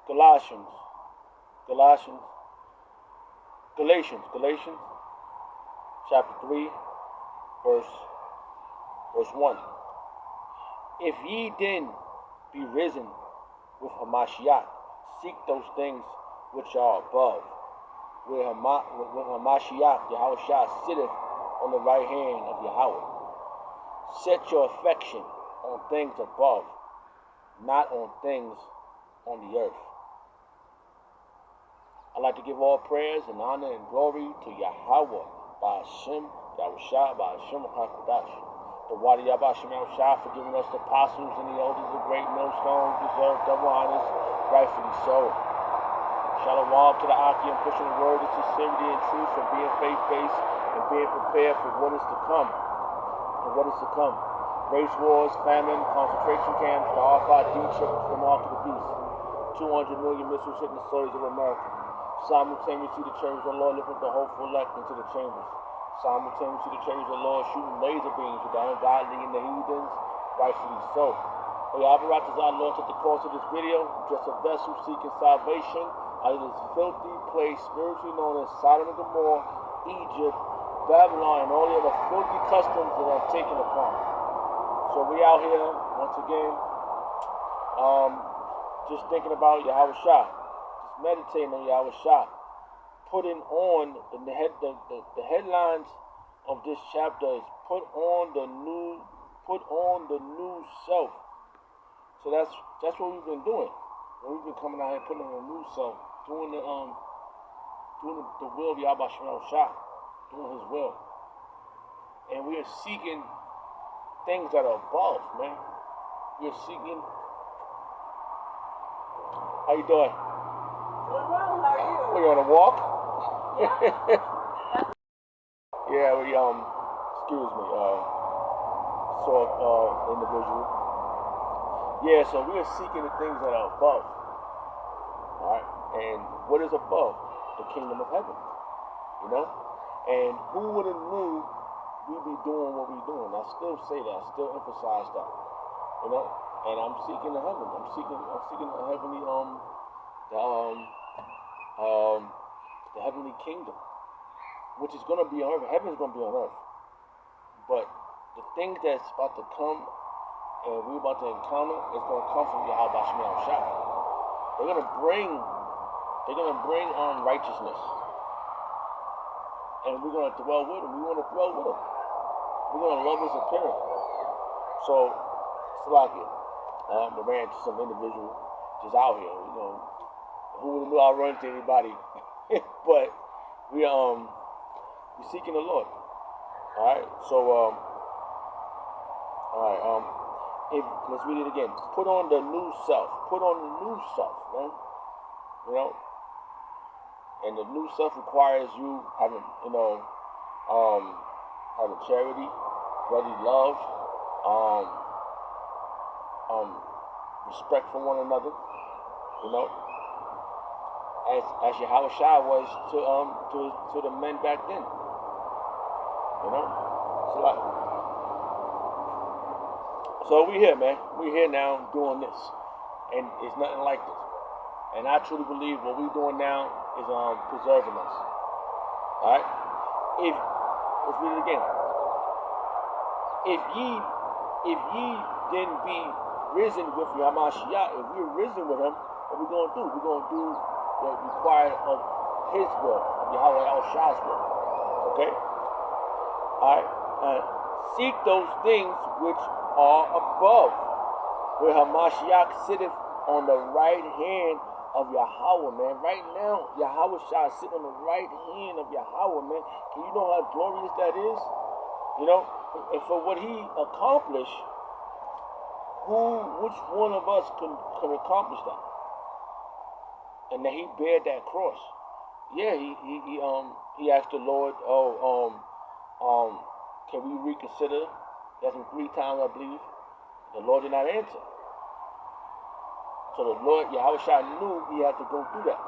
Galatians, Galatians, Galatians, chapter 3, verse 1. If ye then be risen with Hamashiach, seek those things which are above, where Hamashiach, Yahawashi, sitteth on the right hand of Yahweh. Set your affection on things above, not on things on the earth. I'd like to give all prayers and honor and glory to Yahweh, by Hashem, Yahawashi, by Hashem HaKadosh. The Wadi Yahawashi for giving us the apostles and the elders of great millstones, deserve double honors, rightfully so. Shalom to the Aki and pushing the word of sincerity and truth and being faith-based and being prepared for what is to come. Race wars, famine, concentration camps, the RFID chip, the mark of the beast. 200 million missiles hitting the soils of America. Simultaneously, the chariots of the Lord lifting the hopeful elect into the chambers. Simultaneously, the chariots of the Lord shooting laser beams at the ungodly and the heathens, rightfully so. Hey, Abarat is our Lord at the course of this video, just a vessel seeking salvation out of this filthy place, spiritually known as Sodom and Gomorrah, Egypt, Babylon, and all the other filthy customs that are taken upon. So we out here, once again, just thinking about Yahawashi, just meditating on Yahawashi, putting on the headlines of this chapter is put on the new self. So that's what we've been doing. We've been coming out here putting on a new self, doing the will of Yahawashi, doing His will, and we are seeking things that are above, man. We are seeking. How you doing? Doing well. How are you? We on a walk? Yeah. Yeah, we excuse me, saw individual. Yeah, so we are seeking the things that are above. Alright? And what is above? The kingdom of heaven. You know? And who would have knew we'd be doing what we're doing? I still say that, I still emphasize that. You know? And I'm seeking the heaven. I'm seeking the heavenly the heavenly kingdom, which is gonna be on earth. Heaven is gonna be on earth. But the things that's about to come and we're about to encounter is gonna come from Yahawashi. They're gonna bring righteousness. And we're gonna dwell with them. We wanna dwell with them. We're gonna love His appearance. So it's like it. I ran into some individual just out here, you know. Who would have knew I'd run into anybody? But we're seeking the Lord. Alright, so let's read it again. Put on the new self. Put on the new self, man. You know? And the new self requires you having, having charity, brotherly love, respect for one another, you know, as Yahawashi was to the men back then, you know. So we here, man. We here now doing this, and it's nothing like this. And I truly believe what we're doing now is preserving us. All right. Let's read it again. If ye then be risen with Hamashiach, if we're risen with Him, what we're going to do? We're going to do what required of His will, of Yahawashi's will. Okay? Alright? Seek those things which are above, where Hamashiach sitteth on the right hand of Yahweh, man. Right now, Yahawashi sitting on the right hand of Yahweh, man. Can you know how glorious that is? You know? And for what He accomplished, which one of us can accomplish that? And then He bared that cross. Yeah, he asked the Lord, can we reconsider? He asked Him 3 times, I believe. The Lord did not answer. So the Lord, Yahawashi, knew He had to go through that.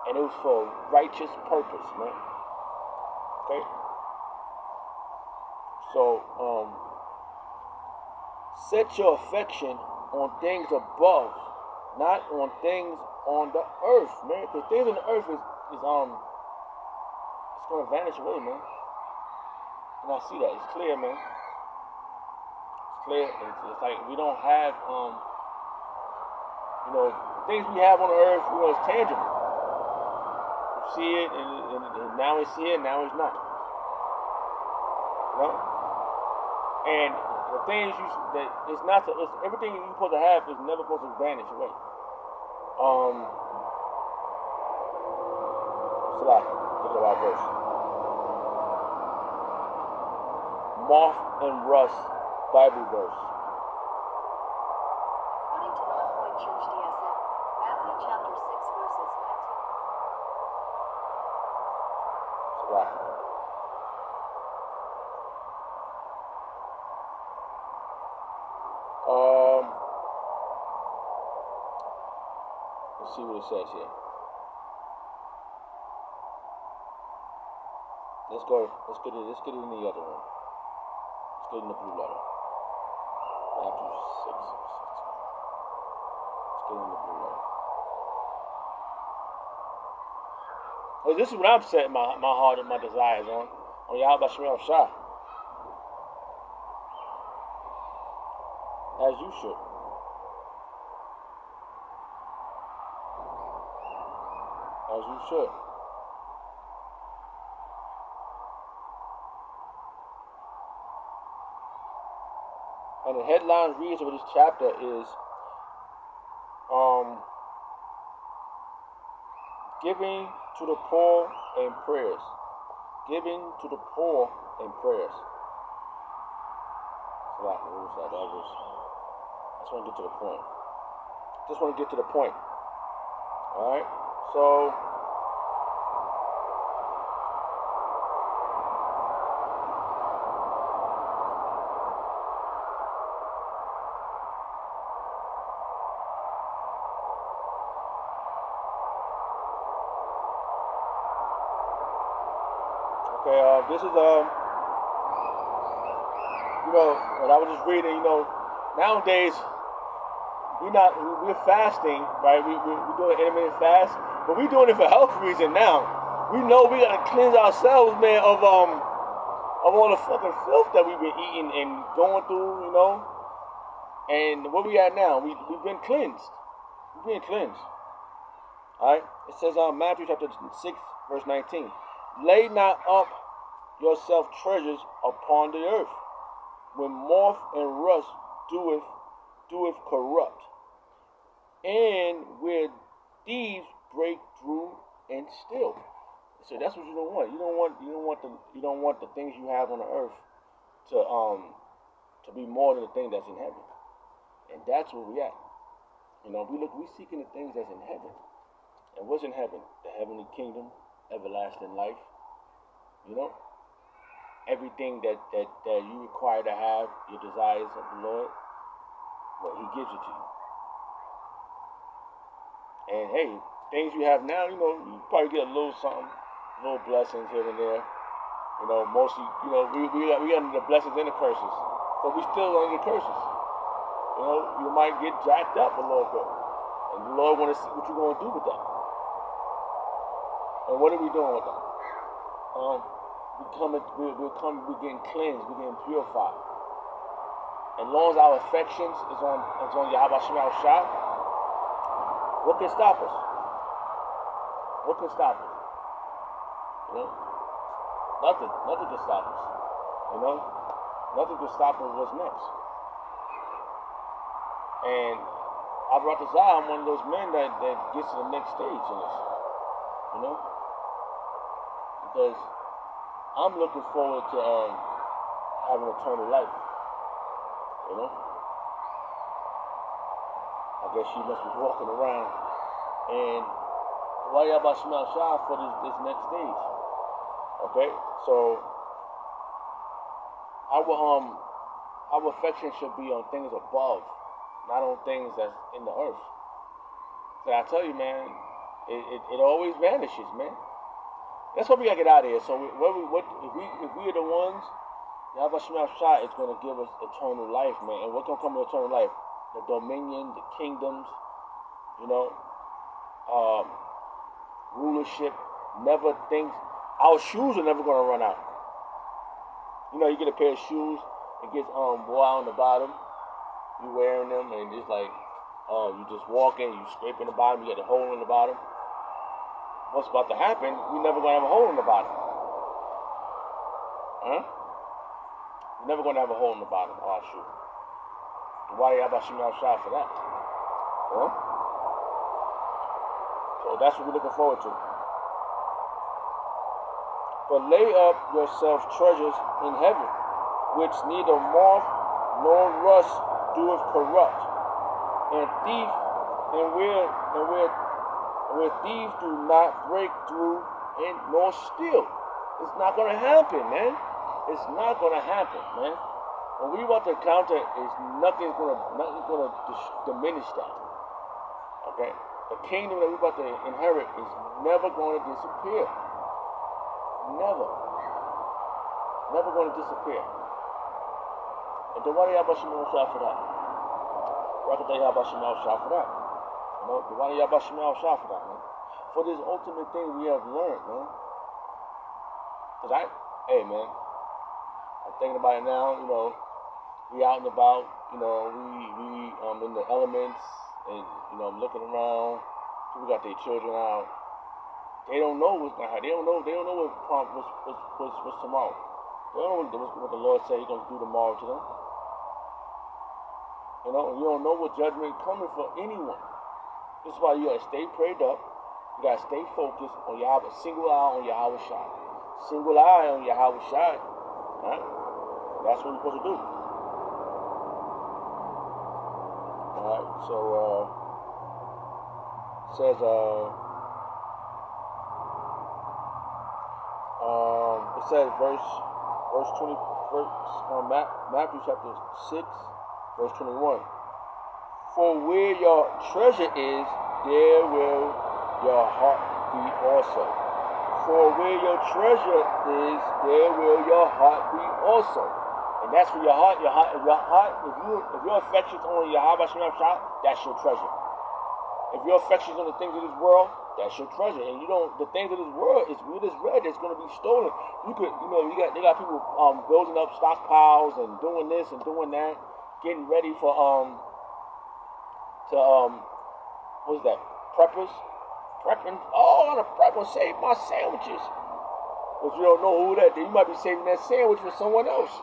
And it was for a righteous purpose, man. Okay? So, set your affection on things above, not on things on the earth, man. Because things on the earth is it's gonna vanish away, man. And I see that. It's clear, man. It's clear. It's like we don't have things we have on the earth, it's tangible. You see it, and now it's here, now it's not. And the things that it's not, it's everything you're supposed to have is never supposed to vanish away. Salah, look at our verse. Moth and Rust Bible verse. According to North Point Church DSM, Matthew chapter 6 verses 19. Salah. Let's see what it says here. Let's get it in the other one. Let's get in the blue letter. Matthew 6. Let's get in the blue letter. Well, this is what I'm setting my heart and my desires on Yahawashi. As you should. As you should. And the headline reads of this chapter is giving to the poor and prayers. Giving to the poor and prayers. So what was that? That was. I just want to get to the point. All right. So. Okay, this is what I was just reading. Nowadays we're fasting, right? We're doing an intermittent fast, but we're doing it for health reason now. We know we gotta cleanse ourselves, man, of all the fucking filth that we've been eating and going through, And where we at now? We've been cleansed. We're being cleansed. All right. It says Matthew chapter 6, verse 19. Lay not up yourself treasures upon the earth, when moth and rust doeth corrupt, and where thieves break through and steal. So that's what you don't want. You don't want the things you have on the earth to be more than the thing that's in heaven. And that's where we at. We seeking the things that's in heaven. And what's in heaven? The heavenly kingdom, everlasting life. Everything that you require to have, your desires of the Lord, well, He gives it to you. And hey, things you have now, you probably get a little something, little blessings here and there. Mostly, we under the blessings and the curses, but we still under the curses. You might get jacked up a little bit, and the Lord want to see what you're going to do with that. And what are we doing with that? We're getting cleansed, we're getting purified. And as long as our affections is on Yahawashi, what can stop us? What can stop us? Nothing. Nothing can stop us. Nothing can stop us what's next. And I'm one of those men that gets to the next stage in this. Because I'm looking forward to having eternal life. I guess she must be walking around and why y'all about smell shy for this next stage? Okay, so our affection should be on things above, not on things that's in the earth. So I tell you, man, it always vanishes, man. That's why we gotta get out of here. So if we are the ones, Yahawashi is gonna give us eternal life, man. And what's gonna come with eternal life? The dominion, the kingdoms, You know, um, rulership never thinks our shoes are never gonna run out. You know, you get a pair of shoes, it gets wore out on the bottom. You wearing them, and it's like, you just walking, you scraping the bottom, you get a hole in the bottom. What's about to happen? We never gonna have a hole in the bottom, huh? We're never gonna have a hole in the bottom of our shoe. Why y'all about to shot for that? Huh? So that's what we're looking forward to. But lay up yourselves treasures in heaven, which neither moth nor rust doeth corrupt, and where thieves do not break through and nor steal. It's not gonna happen, man. It's not gonna happen, man. What we about to encounter is nothing's gonna diminish that. Okay, the kingdom that we're about to inherit is never going to disappear. Never going to disappear. And then why do y'all about Shemal Shah for that? Why do y'all about Shemal Shah for that? You know, why do y'all about Shemal Shah for that, man? For this ultimate thing we have learned, man. Cause hey, man, I'm thinking about it now. You know, we out and about. You know, we in the elements, and you know, I'm looking around. People got their children out. They don't know what's gonna happen. They don't know what's tomorrow. They don't know what the Lord said He's gonna do tomorrow to them. You know, you don't know what judgment is coming for anyone. This is why you gotta stay prayed up. You gotta stay focused on Yahweh. Single eye on Yahawashi. Single eye on Yahawashi. Right? That's what we're supposed to do. Alright, so it says it says verse 20, Matthew chapter 6, verse 21. For where your treasure is, there will your heart be also. For where your treasure is, there will your heart be also. And that's where your heart, if your affections on Yahawashi, that's your treasure. If your affections on the things of this world, that's your treasure. And you don't, the things of this world is we just read it's gonna be stolen. They got people building up stockpiles and doing this and doing that, getting ready for what's that? Prepping. Oh, I'm gonna prep and save my sandwiches. But you don't know who that. You might be saving that sandwich for someone else.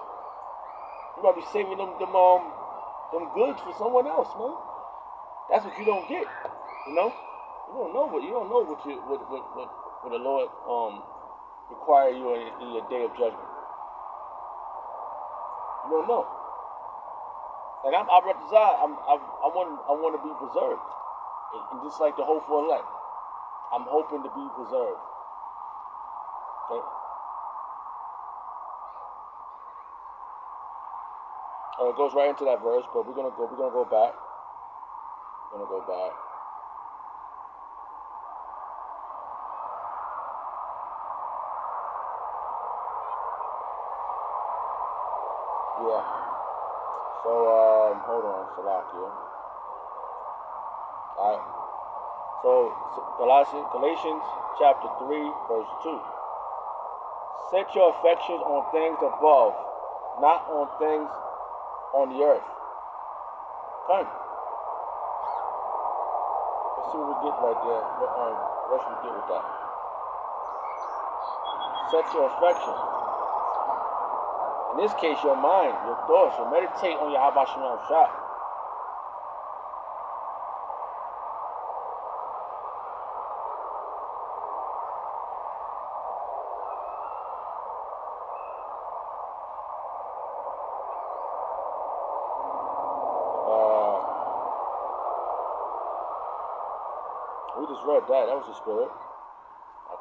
You might be saving them goods for someone else, man. That's what you don't get. You know, you don't know what the Lord require you in your day of judgment. You don't know. And I want to be preserved, and just like the hopeful elect, I'm hoping to be preserved. Okay. It goes right into that verse, but we're gonna go back. Yeah. So hold on, Salakia. Alright. So Galatians chapter 3, verse 2. Set your affections on things above, not on things on the earth. Okay. Let's see what we get right there. What should we get with that? Set your affections. In this case, your mind, your thoughts, you meditate on Yahawashi Shah. We just read that. That was the spirit. I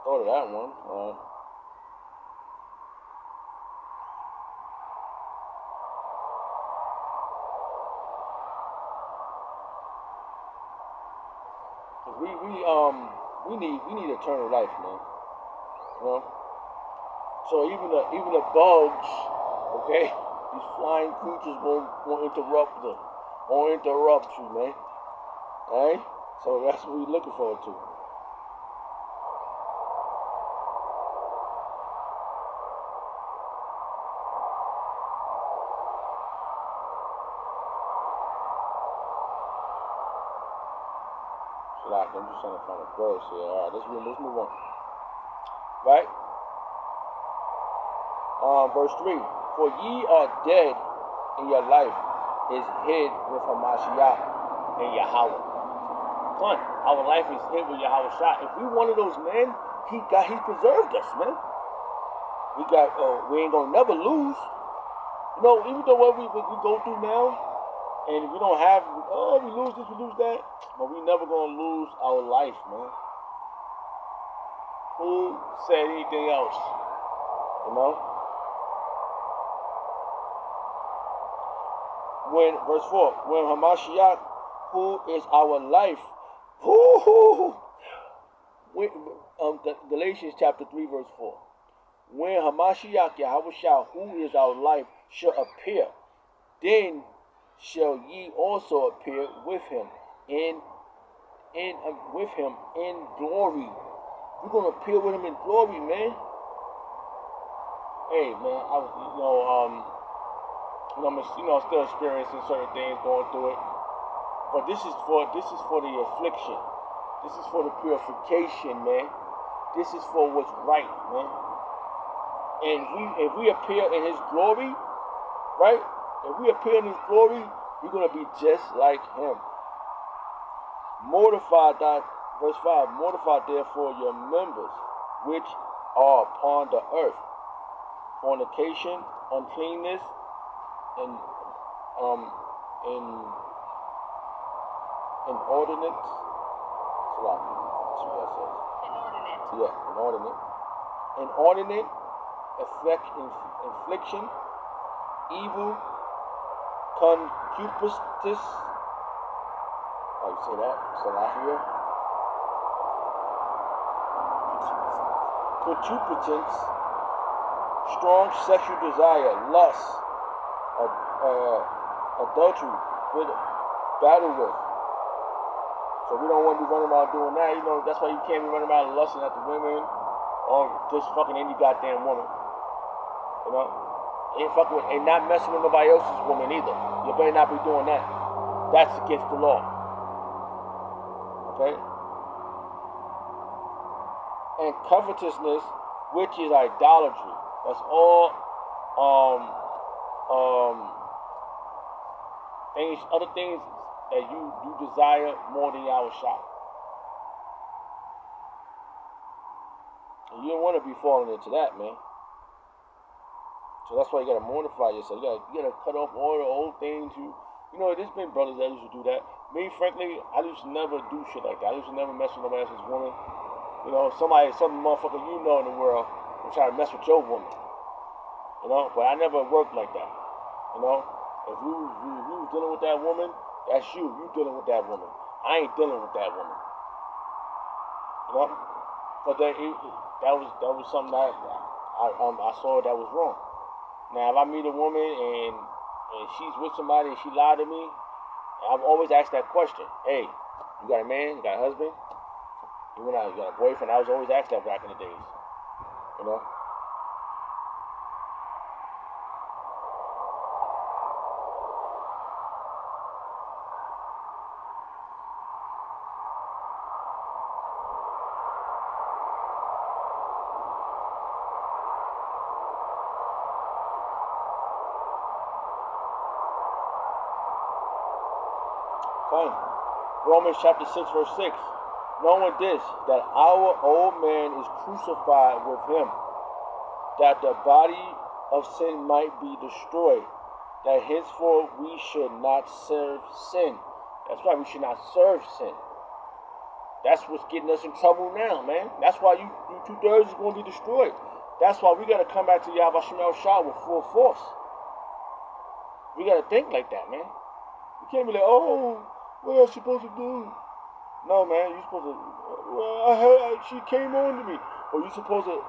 thought of that one. We need eternal life, man. You know. So even the bugs, okay, these flying creatures won't interrupt you, man. Alright? So that's what we're looking forward to. So I'm just trying to find a verse here. All right, let's move on. Right? Verse 3. For ye are dead, and your life is hid with Hamashiach and Yahweh. Son, our life is hid with Yahawashi. If we one of those men, he preserved us, man. We ain't gonna never lose. You know, even though what we go through now, and we don't have, we lose this, we lose that, but we never gonna lose our life, man. Who said anything else? You know? When, verse 4, when Hamashiach, who is our life, Galatians chapter 3, verse 4. When Hamashiach, Yahawashi, who is our life, shall appear, then shall ye also appear with him in glory. We're gonna appear with him in glory, man. Hey, man, I was, I'm still experiencing certain things, going through it. But this is for the affliction. This is for the purification, man. This is for what's right, man. And if we appear in his glory, right? If we appear in his glory, we're gonna be just like him. Verse 5, mortify therefore your members which are upon the earth, fornication, uncleanness, and inordinate. That's what that says. Inordinate. Yeah, inordinate. Inordinate infliction, evil, concupiscence. How you say that? Salahia. Concupiscence, strong sexual desire, lust, adultery, battle with. So we don't want to be running around doing that. You know, that's why you can't be running around lusting at the women or just fucking any goddamn woman. You know? And not messing with nobody else's woman either. You better not be doing that. That's against the law. Okay? And covetousness, which is idolatry. That's all other things that you desire more than Yahawashi. And you don't want to be falling into that, man. So that's why you gotta mortify yourself. You gotta cut off all the old things. There's been brothers that used to do that. Me, frankly, I used to never do shit like that. I used to never mess with nobody else's woman. You know, some motherfucker in the world will try to mess with your woman. You know, but I never worked like that. You know, if you was dealing with that woman, that's you. You dealing with that woman. I ain't dealing with that woman. You know, but that was something that I saw that was wrong. Now, if I meet a woman and she's with somebody and she lied to me, I've always asked that question. Hey, you got a man? You got a husband? You got a boyfriend? I was always asked that back in the days. You know? Okay. Romans chapter 6, verse 6. Knowing this, that our old man is crucified with him, that the body of sin might be destroyed, that henceforth we should not serve sin. That's why we should not serve sin. That's what's getting us in trouble now, man. That's why you 2/3 is going to be destroyed. That's why we got to come back to Yahawashi with full force. We got to think like that, man. You can't be like, oh, what am I supposed to do? No, man, you're supposed to, well, I heard she came on to me. Or you're supposed to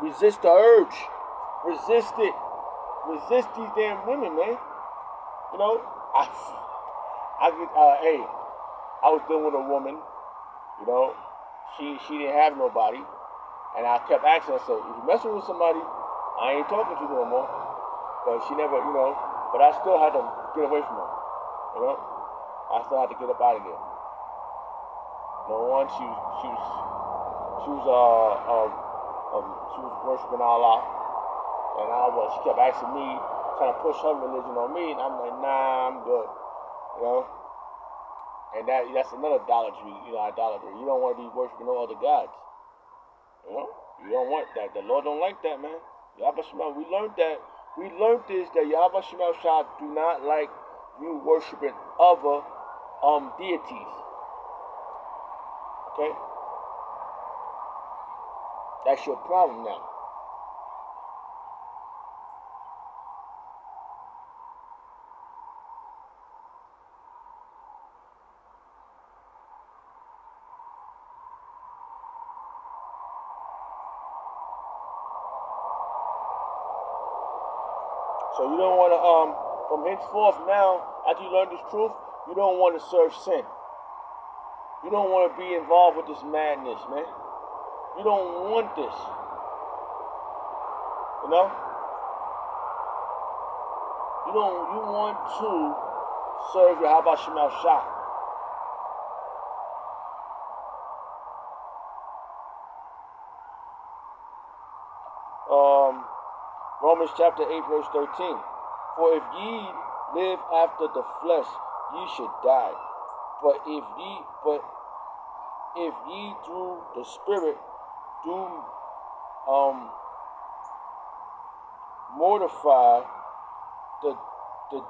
resist the urge. Resist it. Resist these damn women, man. You know, hey, I was dealing with a woman, you know, she didn't have nobody, and I kept asking her, I said, if you're messing with somebody, I ain't talking to you no more. But she never, but I still had to get away from her, I still had to get up out of there. No one, she was worshiping Allah, and she kept asking me, trying to push her religion on me, and I'm like, nah, I'm good, And that's another idolatry, idolatry. You don't want to be worshiping no other gods, You don't want that. The Lord don't like that, man. Yahawashi, we learned that. We learned this, that Yahawashi do not like you worshiping other deities. Okay? That's your problem now. So you don't want to, from henceforth now, after you learn this truth, you don't want to serve sin. You don't want to be involved with this madness, man. You don't want this. You want to serve your Yahawashi. Romans chapter 8, verse 13. For if ye live after the flesh, ye should die. But if ye through the Spirit do mortify the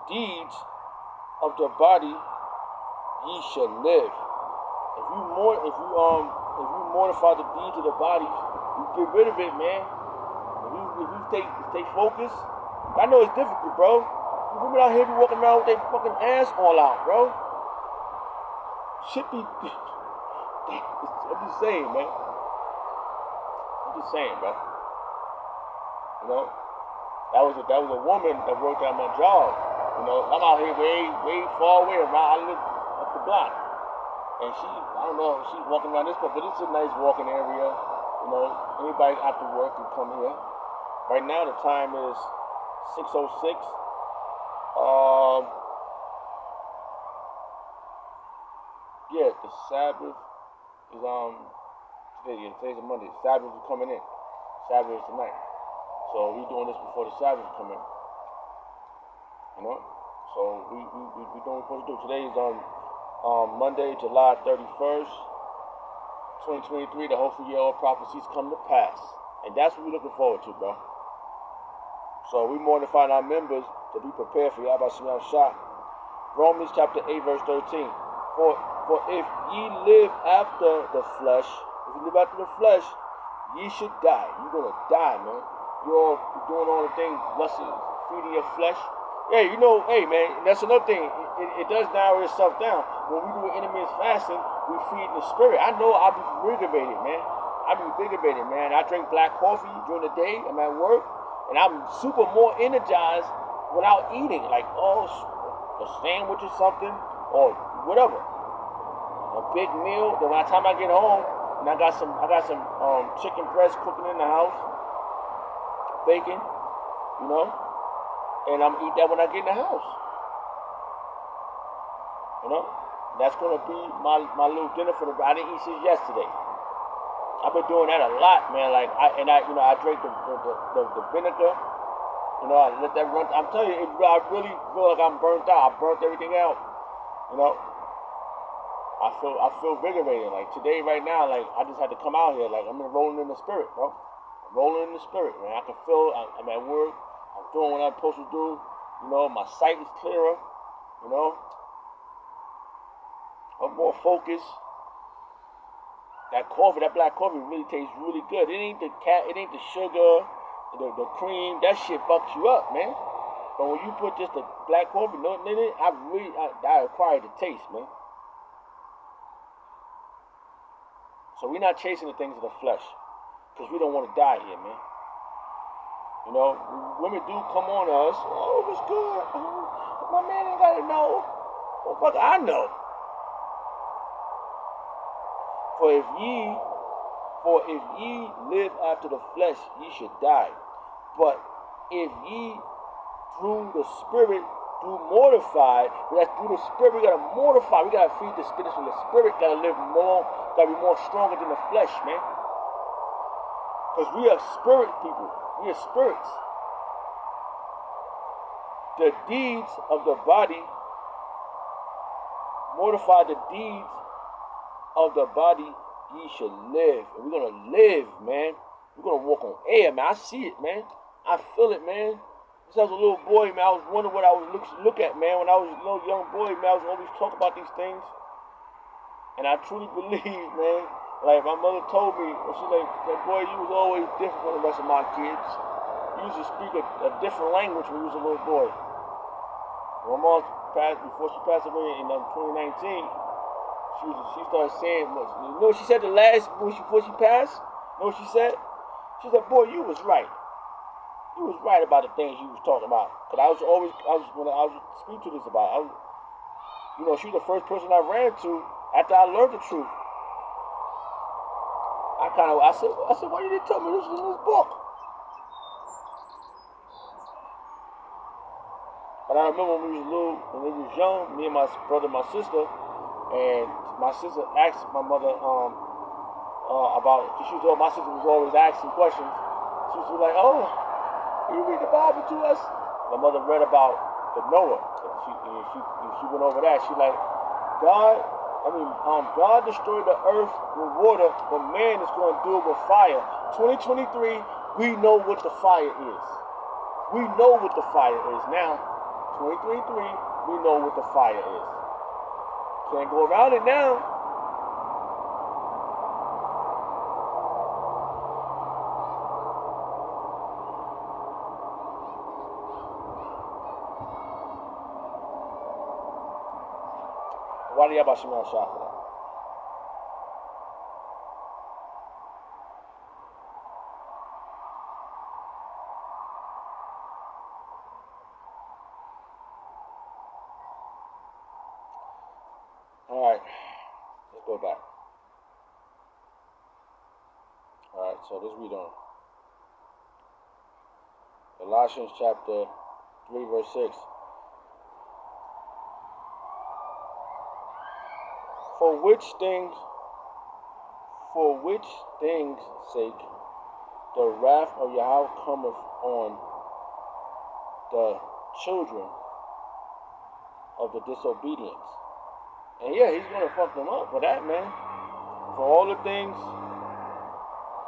deeds of the body, ye shall live. If you mortify the deeds of the body, you get rid of it, man. If you stay focused, I know it's difficult, bro. Women out here be walking around with their fucking ass all out, bro. Shit be. I'm just saying, man. I'm just saying, bro. That was a woman that worked at my job. I'm out here way far away. I live up the block, and I don't know if she's walking around this place, but it's a nice walking area. Anybody after work can come here. Right now the time is 6:06. Yeah, the Sabbath is today's a Monday. Sabbath is coming in. Sabbath is tonight. So we doing this before the Sabbath come in. So we doing what we're supposed to do. Today is Monday, July 31st, 2023. The hopefully all prophecies come to pass. And that's what we're looking forward to, bro. So we mortifying our members to be prepared for Yahawashi. Romans chapter 8, verse 13. For if ye live after the flesh, ye should die. You're going to die, man. You're doing all the things, feeding your flesh. Yeah, hey, man, that's another thing. It does narrow itself down. When we do intermittent fasting, we feed the spirit. I know I'll be invigorated, man. I drink black coffee during the day. I'm at work, and I'm super more energized without eating. Like, a sandwich or something, or whatever. A big meal. Then by the time I get home, and I got some chicken breast cooking in the house, bacon, and I'm eat that when I get in the house. That's gonna be my little dinner for the. I didn't eat since yesterday. I've been doing that a lot, man. Like I drink the vinegar. I let that run. I'm telling you, I really feel like I'm burnt out. I burnt everything out. I feel invigorated. Like today, right now, like I just had to come out here. Like I'm rolling in the spirit, bro. I'm rolling in the spirit, man. I can feel. I'm at work. I'm doing what I'm supposed to do. My sight is clearer. I'm more focused. That black coffee really tastes really good. It ain't the sugar, the cream. That shit fucks you up, man. But when you put just the black coffee nothing in it, I acquired the taste, man. So we're not chasing the things of the flesh, because we don't want to die here, man. Women do come on us. Oh, it was good. Oh, my man ain't got to know. Well, fuck, I know. For if ye live after the flesh, ye should die. But if ye through the Spirit do mortify, that's through the Spirit, we gotta mortify, we gotta feed the Spirit, so the Spirit gotta live more, gotta be more stronger than the flesh, man. Because we are spirit people, we are spirits. The deeds of the body, mortify the deeds of the body, ye should live. And we're gonna live, man. We're gonna walk on air, man. I see it, man. I feel it, man. Since I was a little boy, man, I was wondering what I would look at, man. When I was a little young boy, man, I was always talking about these things. And I truly believe, man, like my mother told me, she like, boy, you was always different from the rest of my kids. You used to speak a different language when you was a little boy. My mom passed, before she passed away in 2019, she started saying, you know what she said the last, before she passed? You know what she said? She said, boy, you was right. You was right about the things you was talking about. Because when I was speaking to this about, she was the first person I ran to after I learned the truth. I said, why you didn't tell me this was in this book? But I remember when we was young, me and my brother and my sister, and my sister asked my mother about, my sister was always asking questions. She was like, oh, can you read the Bible to us? My mother read about the Noah. She went over that. She like, God destroyed the earth with water, but man is going to do it with fire. 2023, we know what the fire is. We know what the fire is now. 2023, we know what the fire is. Can't go around it now. Why do you have Shemel Shah for that? Alright, let's go back. Alright, so let's read on. Colossians chapter 3, verse 6. For which things sake the wrath of Yahweh cometh on the children of the disobedience. And yeah, he's going to fuck them up for that, man. For all the things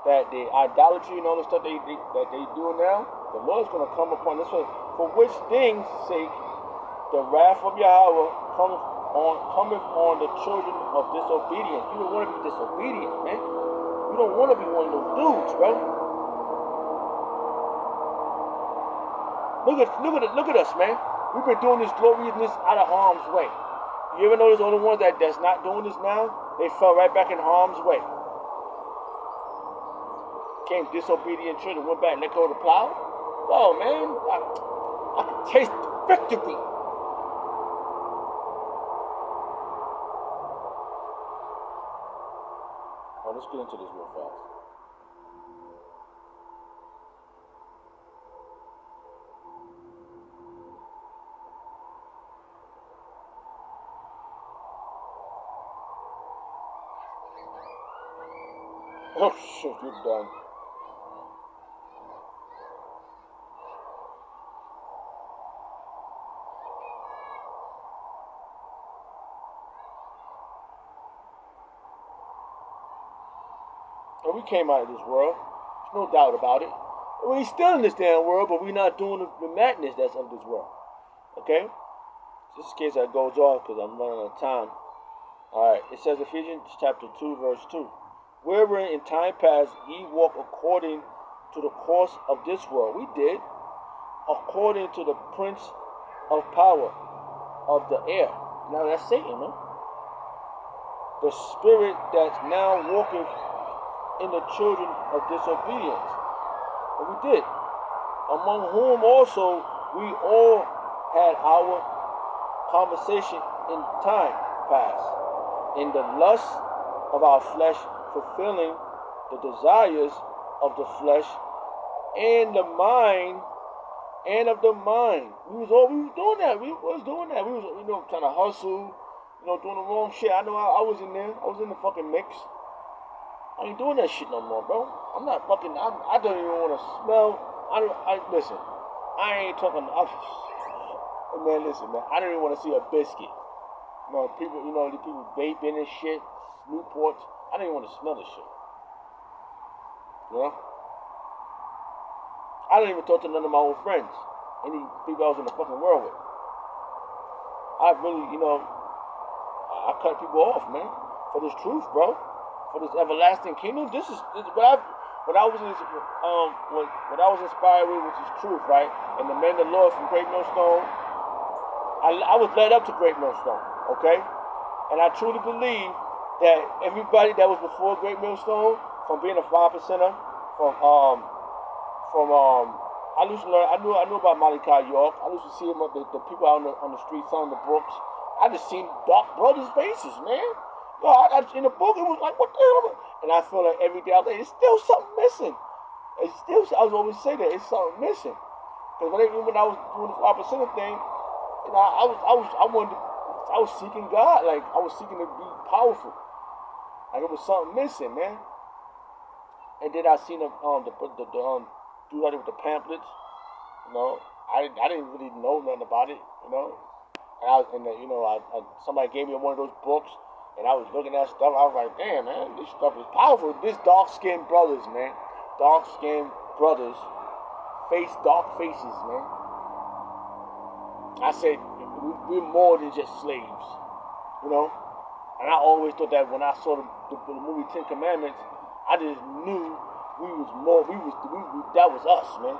that the idolatry and all the stuff that they do now, the Lord's going to come upon this one. For which things sake the wrath of Yahweh cometh on the children of disobedience. You don't want to be disobedient, man. You don't want to be one of those dudes, bro. Look at us, man. We've been doing this gloriousness out of harm's way. You ever notice all the ones that's not doing this now? They fell right back in harm's way. Came disobedient children, went back and let go of the plow. Oh man, I can taste victory. Let's get into this real fast. Oh shit, you're done. And we came out of this world. There's no doubt about it. We're still in this damn world, but we're not doing the madness that's of this world. Okay? So this is case that goes off because I'm running out of time. Alright, it says Ephesians chapter 2, verse 2. Wherein in time past ye walk according to the course of this world. We did. According to the prince of power of the air. Now that's Satan, man. The spirit that's now walketh in the children of disobedience. And we did. Among whom also we all had our conversation in time past, in the lust of our flesh, fulfilling the desires of the flesh and the mind and of the mind. We was doing that. We was doing that. We was trying to hustle, doing the wrong shit. I know I was in there. I was in the fucking mix. I ain't doing that shit no more, bro. I'm not fucking. I don't even want to smell. Listen. I ain't talking. Man, listen, man. I don't even want to see a biscuit. People. The people vaping and shit, Newports. I don't even want to smell this shit. I don't even talk to none of my old friends. Any people I was in the fucking world with. I really, I cut people off, man, for this truth, bro. For this everlasting kingdom. This is what I was what I was inspired with, which is truth, right? And the men of the Lord from Great Millstone. I was led up to Great Millstone, okay? And I truly believe that everybody that was before Great Millstone, from being a 5%er, I used to learn. I knew about Malachi York. I used to see him the people out on the street selling the books. I just seen dark brothers' faces, man. In the book, it was like, what the hell? And I feel like every day out there, it's still something missing. I was always say that it's something missing. Because when I was doing the 5%er thing, I was seeking God. Like I was seeking to be powerful. Like it was something missing, man. And then I seen the dude out there with the pamphlets. I didn't really know nothing about it. And somebody gave me one of those books, and I was looking at stuff. I was like, damn, man, this stuff is powerful. This dark-skinned brothers, man, dark-skinned brothers, dark faces, man. I said, we're more than just slaves, And I always thought that when I saw the movie Ten Commandments, I just knew we was more. That was us, man.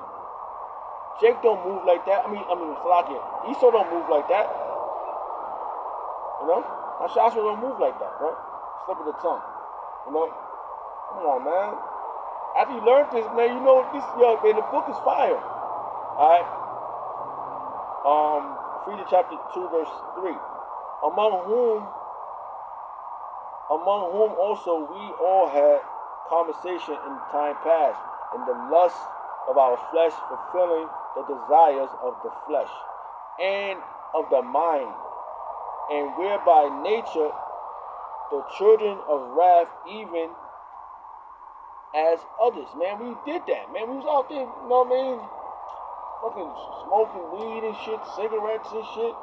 Jake don't move like that. I mean, Falakia, Esau don't move like that. Joshua don't move like that, bro. Slip of the tongue, Come on, man. After you learn this, man, this. Man, the book is fire. All right. Ephesians chapter 2, verse 3. Among whom also we all had conversation in time past, in the lust of our flesh, fulfilling the desires of the flesh and of the mind, and whereby nature the children of wrath, even as others. Man, we did that, man. We was out there, fucking smoking weed and shit, cigarettes and shit.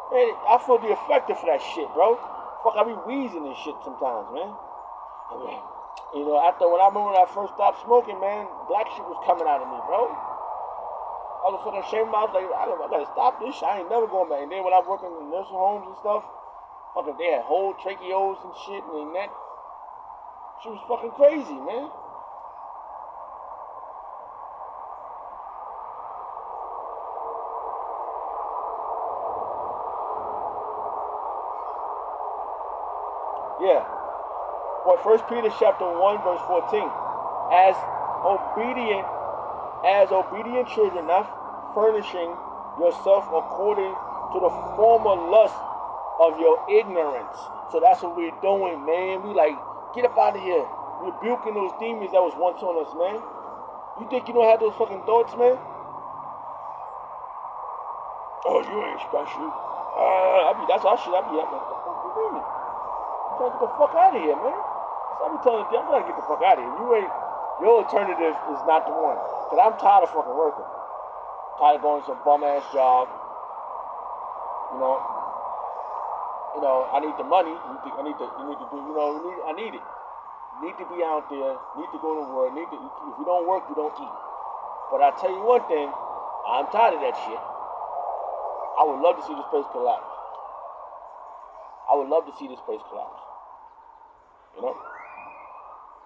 Man, I feel the effect of that shit, bro. Fuck, I be wheezing and shit sometimes, man. When I remember when I first stopped smoking, man, black shit was coming out of me, bro. I was fucking ashamed. I was like, I gotta stop this shit. I ain't never going back. And then when I worked in the nursing homes and stuff, fucking they had whole tracheos and shit in their neck. She was fucking crazy, man. Yeah. What 1 Peter chapter 1 verse 14. As obedient children, not furnishing yourself according to the former lust of your ignorance. So that's what we're doing, man. We like, get up out of here. Rebuking those demons that was once on us, man. You think you don't have those fucking thoughts, man? Oh, you ain't special. That's our shit. I be like, what the fuck you mean? I'm trying to get the fuck out of here, man. So I be telling you, I'm trying to get the fuck out of here. Your alternative is not the one. Because I'm tired of fucking working. Tired of going to some bum ass job. I need the money. I need it. You need to be out there. You need to go to work. If you don't work, you don't eat. But I tell you one thing, I'm tired of that shit. I would love to see this place collapse.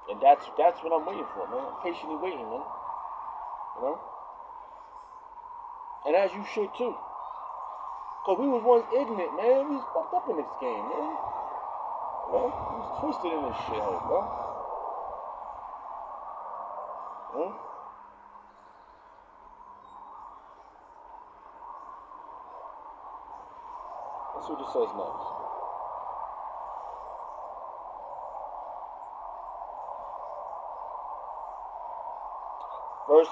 And that's what I'm waiting for, man. I'm patiently waiting, man. And as you should too. Because we was once ignorant, man. We was fucked up in this game, man. We was twisted in this shit, bro. Let's see what it says next. First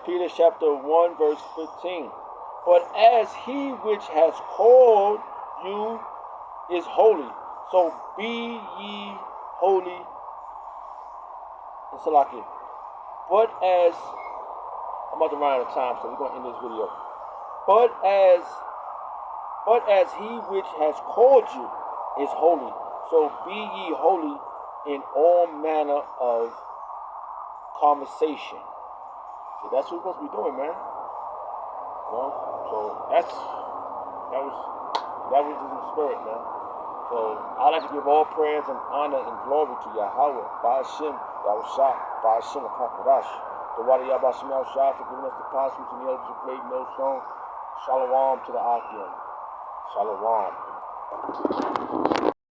Peter chapter 1, verse 15. But as he which has called you is holy, so be ye holy. And Salaki. But as I'm about to run out of time, so we're gonna end this video. But as he which has called you is holy, so be ye holy in all manner of conversation. So that's what we're supposed to be doing, man. You know? So that was in the spirit, man. So I'd like to give all praise and honor and glory to Yahweh, Ba'ashim, Yahawashi, Ba'ashim, Akakadash. The Wadi Yabashim Yahawashi for giving us the possible to the elders who played no stone. Shalom to the Akim. Shalom.